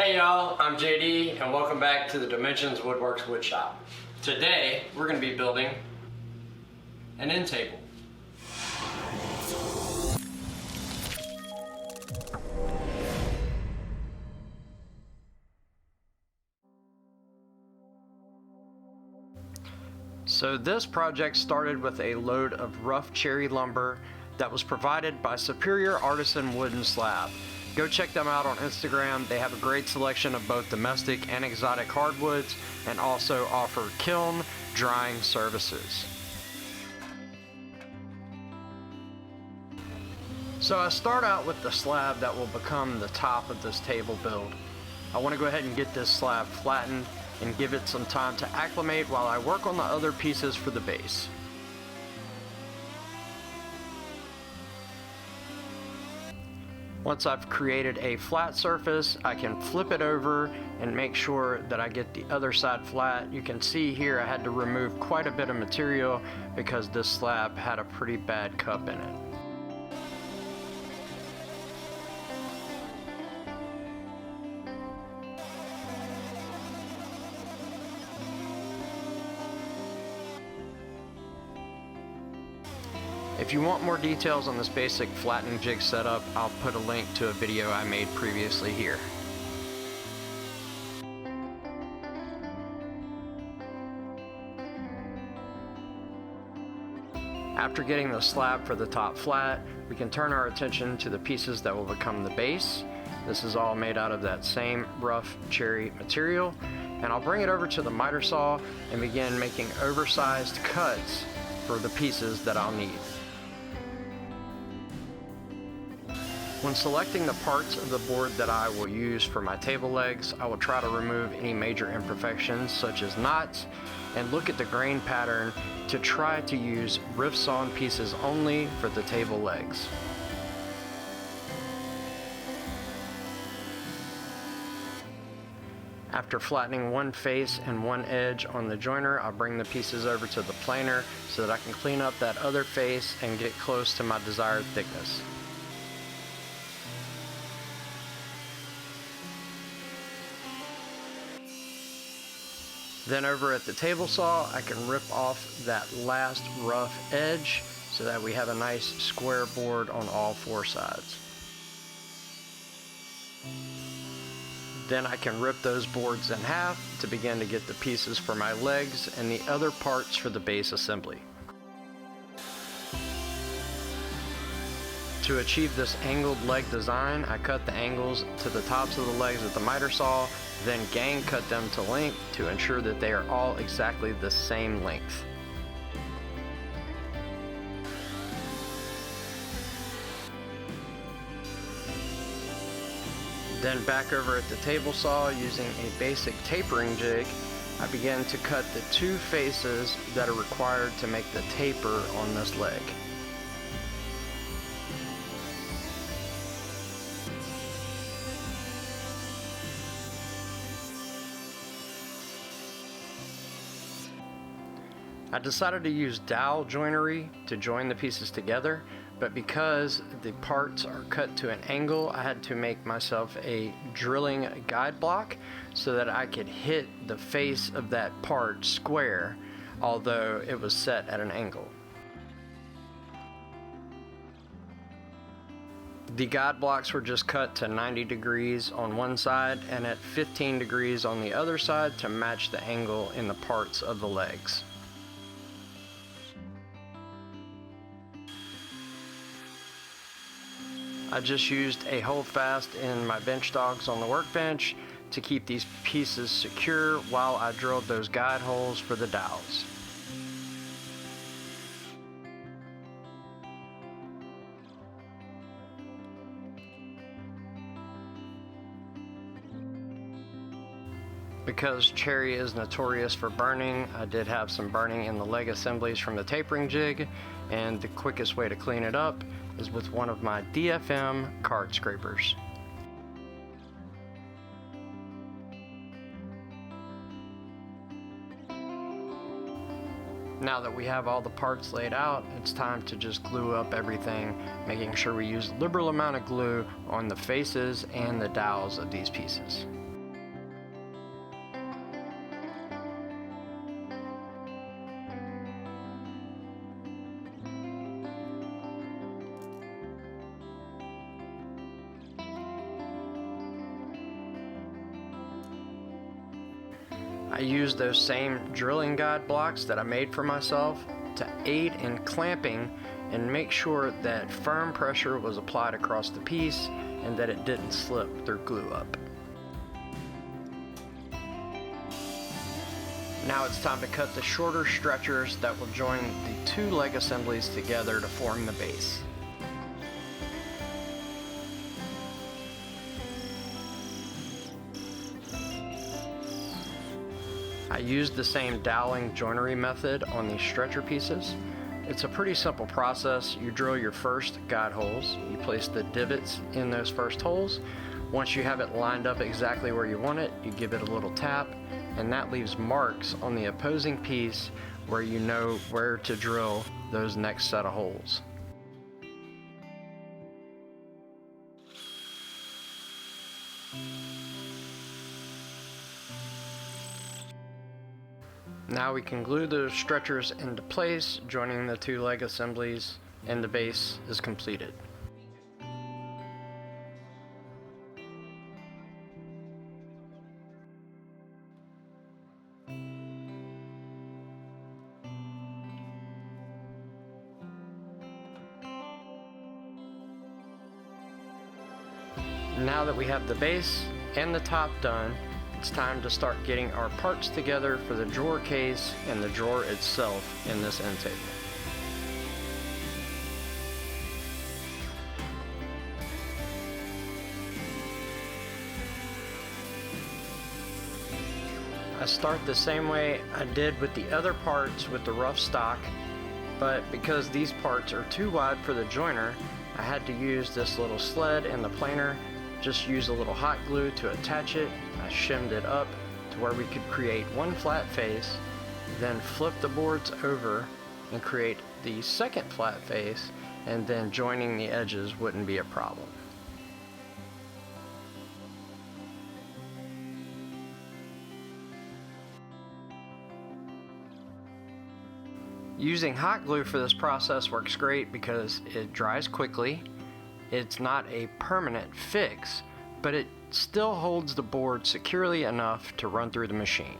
Hey y'all, I'm JD and welcome back to the Dimensions Woodworks Woodshop. Today we're going to be building an end table. So this project started with a load of rough cherry lumber that was provided by Superior Artisan Wooden Slab. Go check them out on Instagram. They have a great selection of both domestic and exotic hardwoods and also offer kiln drying services. So I start out with the slab that will become the top of this table build. I want to go ahead and get this slab flattened and give it some time to acclimate while I work on the other pieces for the base. Once I've created a flat surface, I can flip it over and make sure that I get the other side flat. You can see here I had to remove quite a bit of material because this slab had a pretty bad cup in it. If you want more details on this basic flattening jig setup, I'll put a link to a video I made previously here. After getting the slab for the top flat, we can turn our attention to the pieces that will become the base. This is all made out of that same rough cherry material, and I'll bring it over to the miter saw and begin making oversized cuts for the pieces that I'll need. When selecting the parts of the board that I will use for my table legs, I will try to remove any major imperfections such as knots and look at the grain pattern to try to use rift sawn pieces only for the table legs. After flattening one face and one edge on the joiner, I'll bring the pieces over to the planer so that I can clean up that other face and get close to my desired thickness. Then over at the table saw, I can rip off that last rough edge so that we have a nice square board on all four sides. Then I can rip those boards in half to begin to get the pieces for my legs and the other parts for the base assembly. To achieve this angled leg design, I cut the angles to the tops of the legs with the miter saw, then gang cut them to length to ensure that they are all exactly the same length. Then back over at the table saw, using a basic tapering jig, I began to cut the two faces that are required to make the taper on this leg. I decided to use dowel joinery to join the pieces together, but because the parts are cut to an angle, I had to make myself a drilling guide block so that I could hit the face of that part square, although it was set at an angle. The guide blocks were just cut to 90 degrees on one side and at 15 degrees on the other side to match the angle in the parts of the legs. I just used a holdfast in my bench dogs on the workbench to keep these pieces secure while I drilled those guide holes for the dowels. Because cherry is notorious for burning, I did have some burning in the leg assemblies from the tapering jig, and the quickest way to clean it up is with one of my DFM card scrapers. Now that we have all the parts laid out, it's time to just glue up everything, making sure we use a liberal amount of glue on the faces and the dowels of these pieces. I used those same drilling guide blocks that I made for myself to aid in clamping and make sure that firm pressure was applied across the piece and that it didn't slip through glue up. Now it's time to cut the shorter stretchers that will join the two leg assemblies together to form the base. I used the same doweling joinery method on these stretcher pieces. It's a pretty simple process. You drill your first guide holes, you place the divots in those first holes. Once you have it lined up exactly where you want it, you give it a little tap, and that leaves marks on the opposing piece where you know where to drill those next set of holes. Now we can glue the stretchers into place, joining the two leg assemblies, and the base is completed. Now that we have the base and the top done, it's time to start getting our parts together for the drawer case and the drawer itself in this end table. I start the same way I did with the other parts with the rough stock, but because these parts are too wide for the joiner, I had to use this little sled and the planer. Just use a little hot glue to attach it. I shimmed it up to where we could create one flat face, then flip the boards over and create the second flat face, and then joining the edges wouldn't be a problem. Using hot glue for this process works great because it dries quickly. It's not a permanent fix, but it still holds the board securely enough to run through the machine.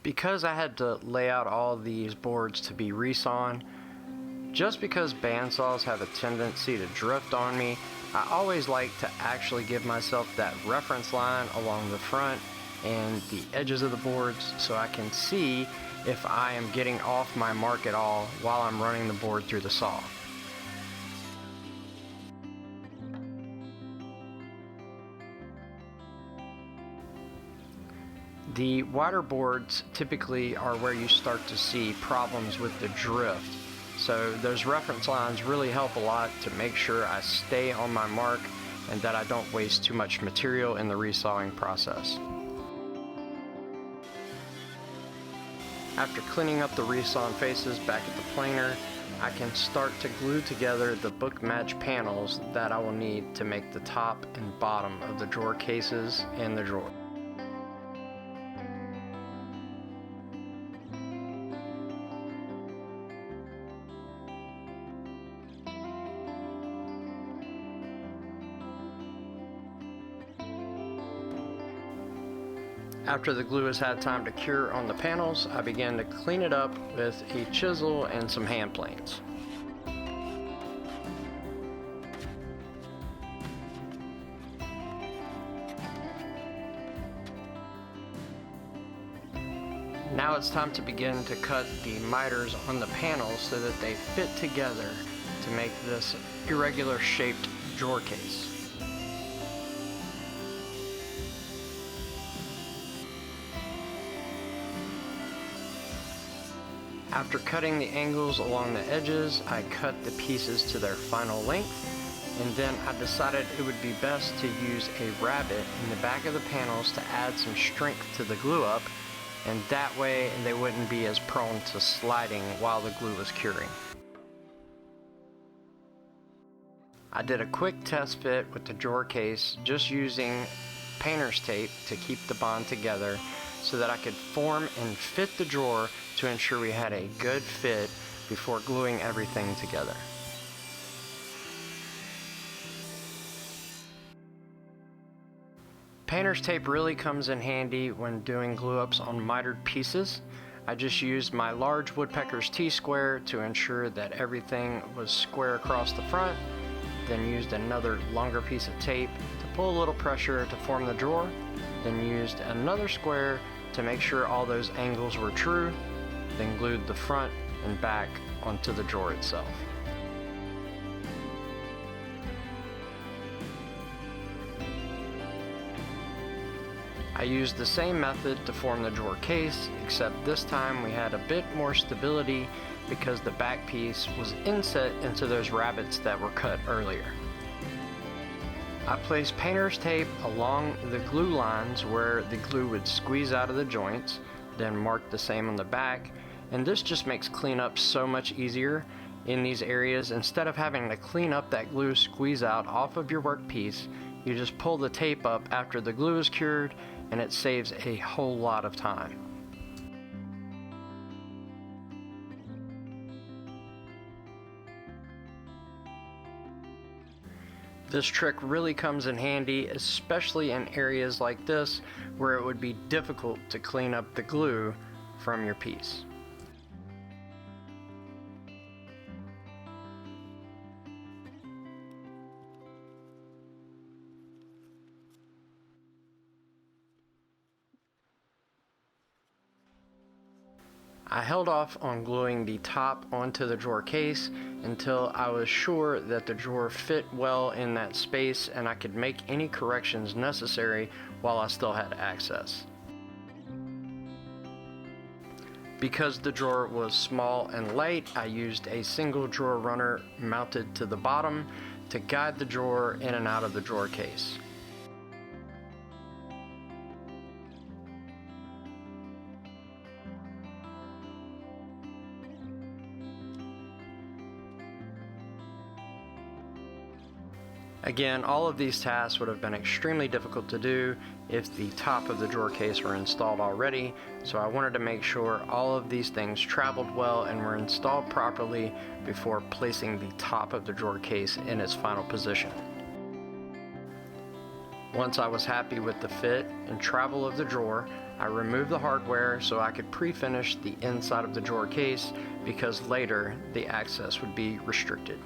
Because I had to lay out all these boards to be resawn, just because bandsaws have a tendency to drift on me, I always like to actually give myself that reference line along the front and the edges of the boards so I can see if I am getting off my mark at all while I'm running the board through the saw. The wider boards typically are where you start to see problems with the drift. So those reference lines really help a lot to make sure I stay on my mark and that I don't waste too much material in the resawing process. After cleaning up the resawn faces back at the planer, I can start to glue together the book match panels that I will need to make the top and bottom of the drawer cases and the drawer. After the glue has had time to cure on the panels, I began to clean it up with a chisel and some hand planes. Now it's time to begin to cut the miters on the panels so that they fit together to make this irregular shaped drawer case. After cutting the angles along the edges, I cut the pieces to their final length, and then I decided it would be best to use a rabbet in the back of the panels to add some strength to the glue up, and that way they wouldn't be as prone to sliding while the glue was curing. I did a quick test fit with the drawer case just using painter's tape to keep the bond together, so that I could form and fit the drawer to ensure we had a good fit before gluing everything together. Painter's tape really comes in handy when doing glue-ups on mitered pieces. I just used my large woodpecker's T-square to ensure that everything was square across the front, then used another longer piece of tape to pull a little pressure to form the drawer, then used another square to make sure all those angles were true, then glued the front and back onto the drawer itself. I used the same method to form the drawer case, except this time we had a bit more stability because the back piece was inset into those rabbets that were cut earlier. I placed painter's tape along the glue lines where the glue would squeeze out of the joints, then marked the same on the back, and this just makes cleanup so much easier in these areas. Instead of having to clean up that glue squeeze out off of your workpiece, you just pull the tape up after the glue is cured, and it saves a whole lot of time. This trick really comes in handy, especially in areas like this where it would be difficult to clean up the glue from your piece. I held off on gluing the top onto the drawer case until I was sure that the drawer fit well in that space and I could make any corrections necessary while I still had access. Because the drawer was small and light, I used a single drawer runner mounted to the bottom to guide the drawer in and out of the drawer case. Again, all of these tasks would have been extremely difficult to do if the top of the drawer case were installed already, so I wanted to make sure all of these things traveled well and were installed properly before placing the top of the drawer case in its final position. Once I was happy with the fit and travel of the drawer, I removed the hardware so I could pre-finish the inside of the drawer case because later the access would be restricted.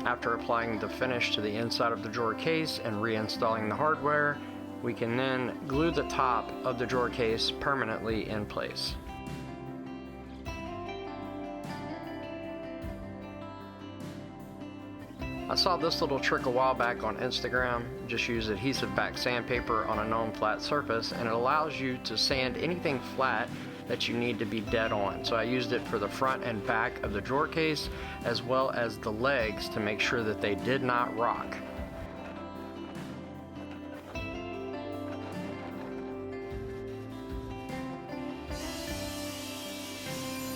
After applying the finish to the inside of the drawer case and reinstalling the hardware, we can then glue the top of the drawer case permanently in place. I saw this little trick a while back on Instagram. Just use adhesive back sandpaper on a known flat surface and it allows you to sand anything flat that you need to be dead on. So I used it for the front and back of the drawer case as well as the legs to make sure that they did not rock.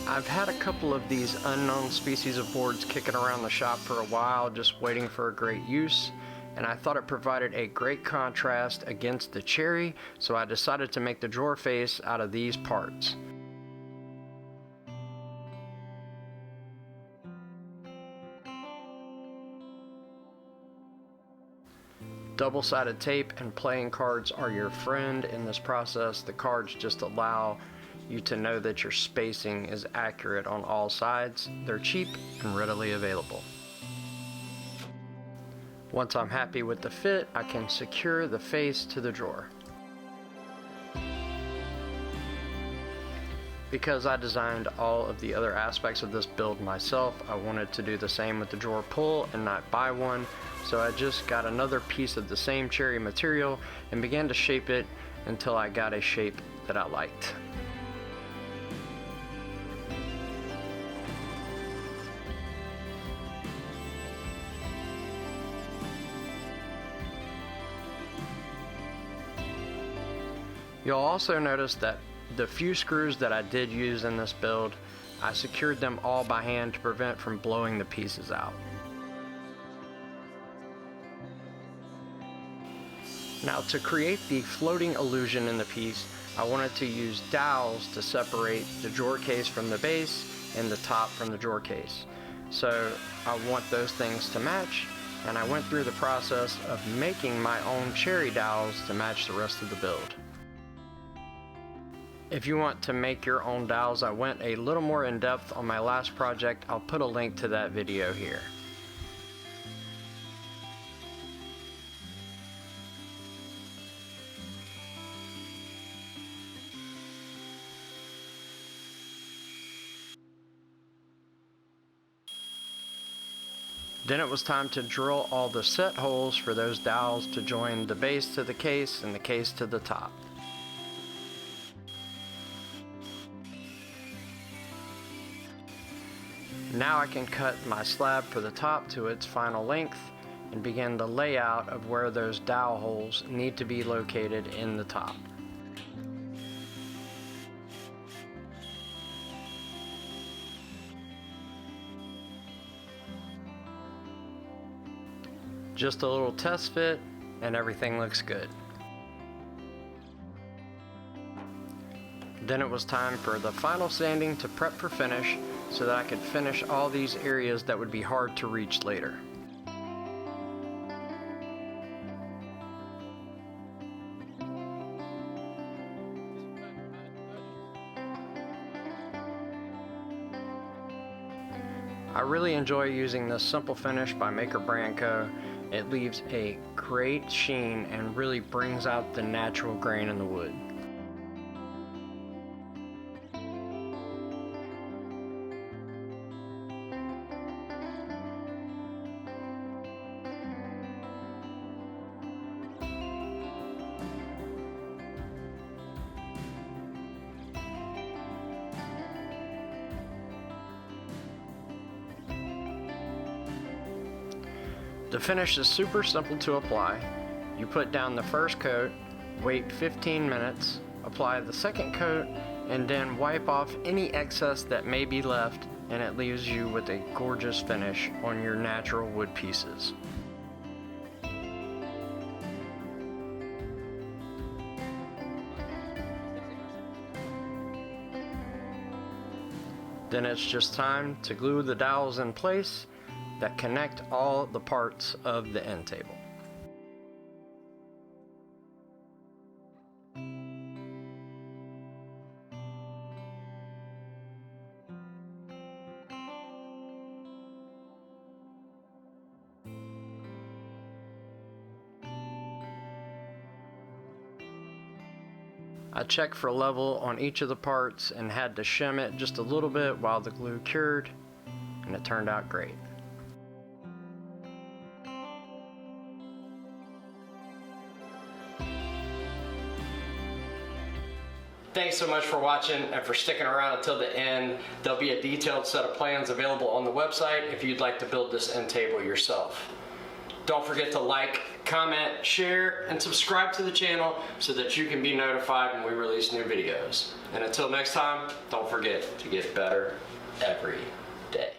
I've had a couple of these unknown species of boards kicking around the shop for a while, just waiting for a great use, and I thought it provided a great contrast against the cherry, so I decided to make the drawer face out of these parts. Double-sided tape and playing cards are your friend in this process. The cards just allow you to know that your spacing is accurate on all sides. They're cheap and readily available. Once I'm happy with the fit, I can secure the face to the drawer. Because I designed all of the other aspects of this build myself, I wanted to do the same with the drawer pull and not buy one, so I just got another piece of the same cherry material and began to shape it until I got a shape that I liked. You'll also notice that the few screws that I did use in this build, I secured them all by hand to prevent from blowing the pieces out. Now, to create the floating illusion in the piece, I wanted to use dowels to separate the drawer case from the base and the top from the drawer case. So I want those things to match, and I went through the process of making my own cherry dowels to match the rest of the build. If you want to make your own dowels, I went a little more in depth on my last project. I'll put a link to that video here. Then it was time to drill all the set holes for those dowels to join the base to the case and the case to the top. Now I can cut my slab for the top to its final length and begin the layout of where those dowel holes need to be located in the top. Just a little test fit and everything looks good. Then it was time for the final sanding to prep for finish so that I could finish all these areas that would be hard to reach later. I really enjoy using this simple finish by Maker Brand Co. It leaves a great sheen and really brings out the natural grain in the wood. The finish is super simple to apply. You put down the first coat, wait 15 minutes, apply the second coat, and then wipe off any excess that may be left, and it leaves you with a gorgeous finish on your natural wood pieces. Then it's just time to glue the dowels in place that connect all the parts of the end table. I checked for level on each of the parts and had to shim it just a little bit while the glue cured, and it turned out great. Thanks so much for watching and for sticking around until the end. There'll be a detailed set of plans available on the website if you'd like to build this end table yourself. Don't forget to like, comment, share, and subscribe to the channel so that you can be notified when we release new videos. And until next time, don't forget to get better every day.